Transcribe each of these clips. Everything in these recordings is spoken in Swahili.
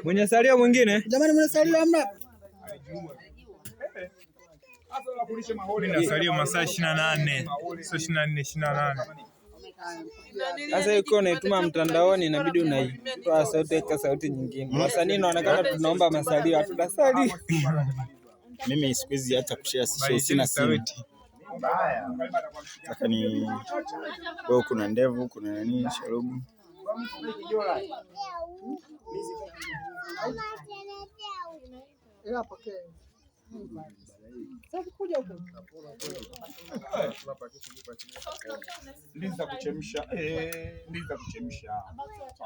Mwenye salio mwingine? Jamani mwenye salio hamna? Mimi salio masaa 28. Sio 24, 28. Sasa yuko unaituma mtandaoni inabidi unaitoa sauti kwa sauti nyingine. Wasanii inaonekana tunaomba masalio hatudasali. Mimi siku hizi hata kushare sina simu. Sasa ni wewe kuna ndevu, kuna nini sharubu. Ndizi za kuchemsha,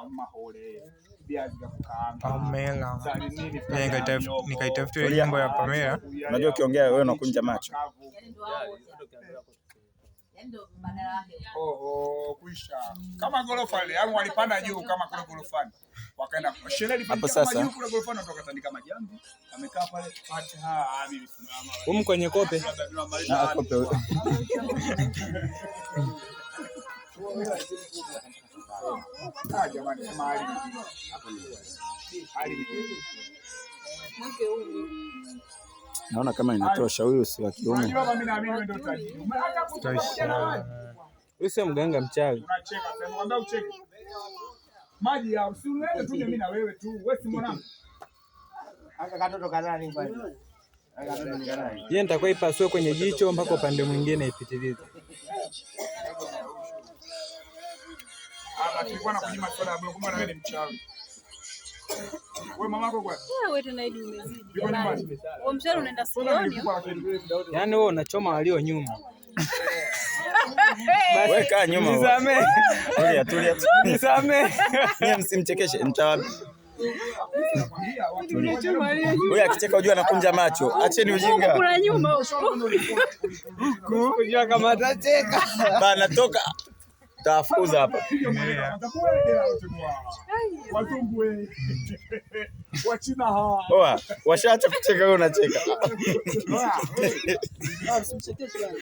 mahole, viazi vya kukaanga. Pamela. Nikaitafuta ile nyimbo ya Pamela. Unajua ukiongea wewe unakunja macho. Kuisha. Kama gorofa ile, yani walipanda juu kama kule gorofani. Wakaenda sherehe hapo sasa. Kule gorofani kutoka tandika majambi. Amekaa pale mimi simama. Kwenye kope. Kope. Jamani kama hali. Naona kama inatosha, huyu si wa kiume. Unajua mimi naamini ndio tajiri. Huyu sio mganga mchawi. Unacheka sasa, mwambie ucheke. Maji ya usiulete tuje mimi na wewe tu. Wewe si mwanangu. Aka katoto kanani pale. Yeye nitakuwa ipasue kwenye jicho mpaka upande mwingine ipitilize. Tulikuwa na kunyima soda bro, kumbe na wewe ni mchawi. Wewe mamako kwa? Wewe tena hadi umezidi. Wewe mshahara unaenda sioni. Yaani wewe unachoma walio nyuma. Wewe kaa nyuma. Nisamee. Tulia. Nisamee. Mimi msimchekeshe, nitawapi. Wewe akicheka unajua anakunja macho. Acheni ujinga. Kuna nyuma kujua kama atacheka. Bana toka. Tafukuza hapa. Wachina hawa. Oa, washaacha kucheka wewe unacheka.